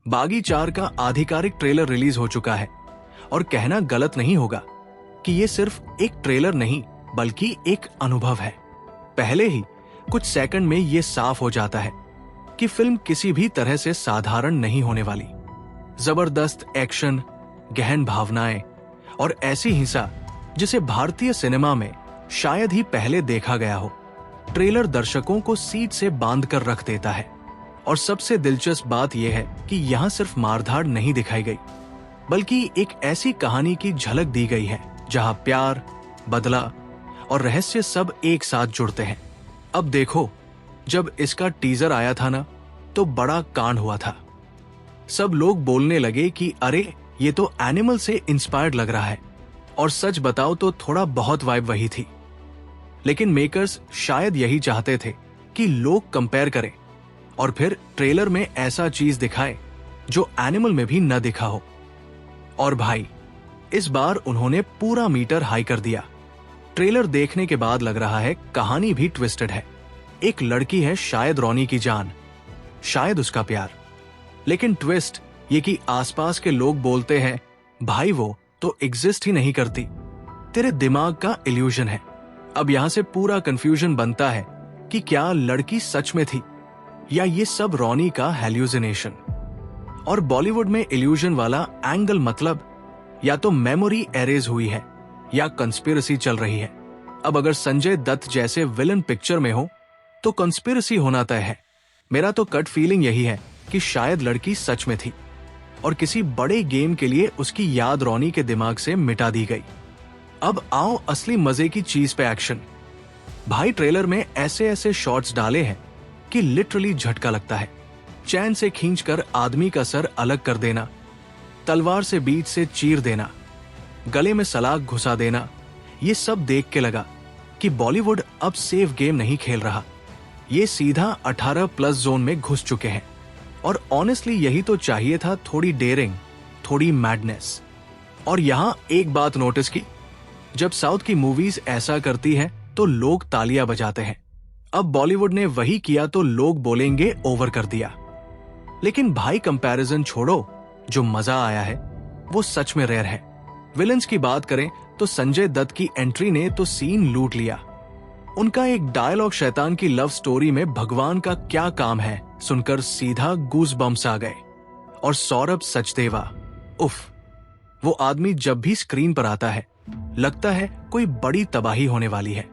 बागी 4 का आधिकारिक ट्रेलर रिलीज हो चुका है और कहना गलत नहीं होगा कि ये सिर्फ एक ट्रेलर नहीं बल्कि एक अनुभव है। पहले ही कुछ सेकंड में ये साफ हो जाता है कि फिल्म किसी भी तरह से साधारण नहीं होने वाली। जबरदस्त एक्शन, गहन भावनाएं और ऐसी हिंसा जिसे भारतीय सिनेमा में शायद ही पहले देखा गया हो। ट्रेलर दर्शकों को सीट से बांध कर रख देता है और सबसे दिलचस्प बात यह है कि यहाँ सिर्फ मारधाड़ नहीं दिखाई गई बल्कि एक ऐसी कहानी की झलक दी गई है जहां प्यार, बदला और रहस्य सब एक साथ जुड़ते हैं। अब देखो, जब इसका टीजर आया था ना, तो बड़ा कांड हुआ था। सब लोग बोलने लगे कि अरे ये तो एनिमल से इंस्पायर्ड लग रहा है, और सच बताओ तो थोड़ा बहुत वाइब वही थी। लेकिन मेकर्स शायद यही चाहते थे कि लोग कंपेयर करें और फिर ट्रेलर में ऐसा चीज दिखाए जो एनिमल में भी न दिखा हो। और भाई, इस बार उन्होंने पूरा मीटर हाई कर दिया। ट्रेलर देखने के बाद लग रहा है कहानी भी ट्विस्टेड है। एक लड़की है, शायद रॉनी की जान, शायद उसका प्यार, लेकिन ट्विस्ट ये कि आसपास के लोग बोलते हैं भाई वो तो एग्जिस्ट ही नहीं करती, तेरे दिमाग का इल्यूजन है। अब यहां से पूरा कंफ्यूजन बनता है कि क्या लड़की सच में थी या ये सब रॉनी का हेल्यूसिनेशन। और बॉलीवुड में इल्यूजन वाला एंगल मतलब या तो मेमोरी एरेज हुई है या कंस्पिरेसी चल रही है। अब अगर संजय दत्त जैसे विलन पिक्चर में हो तो कंस्पिरेसी होना तय है। मेरा तो कट फीलिंग यही है कि शायद लड़की सच में थी और किसी बड़े गेम के लिए उसकी याद रॉनी के दिमाग से मिटा दी गई। अब आओ असली मजे की चीज पे, एक्शन। भाई, ट्रेलर में ऐसे ऐसे शॉट्स डाले हैं कि लिटरली झटका लगता है। चैन से खींचकर आदमी का सर अलग कर देना, तलवार से बीच से चीर देना, गले में सलाख घुसा देना, ये सब देख के लगा कि बॉलीवुड अब सेफ गेम नहीं खेल रहा, ये सीधा 18+ जोन में घुस चुके हैं। और ऑनेस्टली यही तो चाहिए था, थोड़ी डेयरिंग, थोड़ी मैडनेस। और यहां एक बात नोटिस की, जब साउथ की मूवीज ऐसा करती है तो लोग तालियां बजाते हैं। अब बॉलीवुड ने वही किया तो लोग बोलेंगे ओवर कर दिया। लेकिन भाई, कंपैरिजन छोड़ो, जो मजा आया है वो सच में रेयर है। विलन्स की बात करें तो संजय दत्त की एंट्री ने तो सीन लूट लिया। उनका एक डायलॉग शैतान की लव स्टोरी में भगवान का क्या काम है सुनकर सीधा गूज बम्स आ गए। और सौरभ सचदेवा, उफ, वो आदमी जब भी स्क्रीन पर आता है लगता है कोई बड़ी तबाही होने वाली है।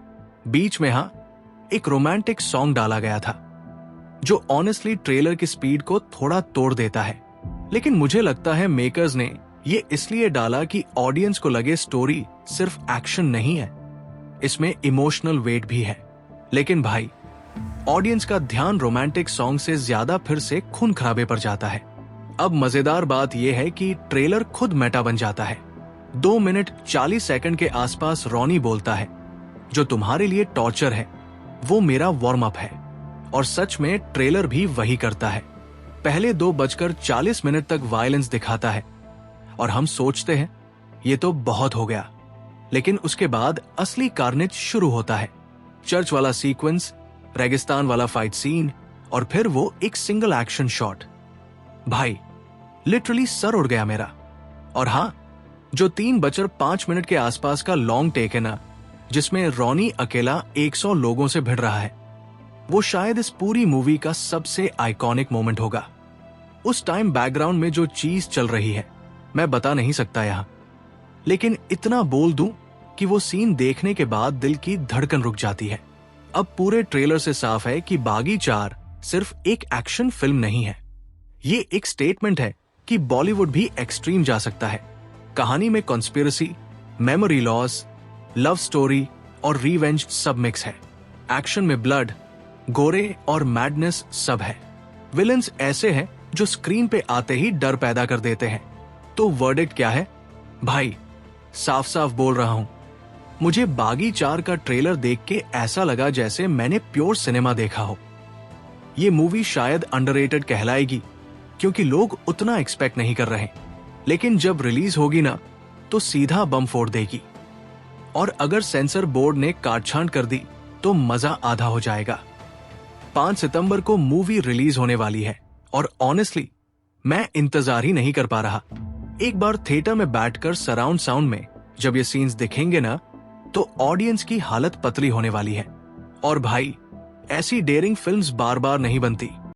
बीच में एक रोमांटिक सॉन्ग डाला गया था जो ऑनेस्टली ट्रेलर की स्पीड को थोड़ा तोड़ देता है। लेकिन मुझे लगता है मेकर्स ने ये इसलिए डाला कि ऑडियंस को लगे स्टोरी सिर्फ एक्शन नहीं है, इसमें इमोशनल वेट भी है। लेकिन भाई, ऑडियंस का ध्यान रोमांटिक सॉन्ग से ज्यादा फिर से खून खराबे पर जाता है। अब मजेदार बात यह है कि ट्रेलर खुद मेटा बन जाता है। 2 मिनट 40 सेकंड के आसपास रॉनी बोलता है, जो तुम्हारे लिए टॉर्चर है वो मेरा वार्म अप है। और सच में ट्रेलर भी वही करता है। पहले 2:40 तक वायलेंस दिखाता है और हम सोचते हैं ये तो बहुत हो गया, लेकिन उसके बाद असली कार्नेज शुरू होता है। चर्च वाला सीक्वेंस, रेगिस्तान वाला फाइट सीन और फिर वो एक सिंगल एक्शन शॉट। भाई, लिटरली सर उड़ गया मेरा। और जो 3:05 के आसपास का लॉन्ग टेक है ना, जिसमें रॉनी अकेला 100 लोगों से भिड़ रहा है, वो शायद इस पूरी मूवी का सबसे आइकॉनिक मोमेंट होगा। उस टाइम बैकग्राउंड में जो चीज चल रही है मैं बता नहीं सकता यहां, लेकिन इतना बोल दूं कि वो सीन देखने के बाद दिल की धड़कन रुक जाती है। अब पूरे ट्रेलर से साफ है कि बागी 4 सिर्फ एक एक्शन फिल्म नहीं है, ये एक स्टेटमेंट है कि बॉलीवुड भी एक्सट्रीम जा सकता है। कहानी में conspiracy, memory loss, love story और रिवेंज सब मिक्स है। एक्शन में ब्लड, गोरे और मैडनेस सब है। विलन्स ऐसे हैं जो स्क्रीन पे आते ही डर पैदा कर देते हैं। तो वर्डिक्ट क्या है? भाई, साफ साफ बोल रहा हूं, मुझे बागी 4 का ट्रेलर देख के ऐसा लगा जैसे मैंने प्योर सिनेमा देखा हो। ये मूवी शायद अंडररेटेड कहलाएगी क्योंकि लोग उतना एक्सपेक्ट नहीं कर रहे, लेकिन जब रिलीज होगी ना तो सीधा बम फोड़ देगी। और अगर सेंसर बोर्ड ने काटछांट कर दी तो मजा आधा हो जाएगा। 5 सितंबर को मूवी रिलीज होने वाली है और ऑनेस्टली मैं इंतजार ही नहीं कर पा रहा। एक बार थिएटर में बैठकर सराउंड साउंड में जब ये सीन्स दिखेंगे ना, तो ऑडियंस की हालत पतली होने वाली है। और भाई, ऐसी डेयरिंग फिल्म्स बार बार नहीं बनती।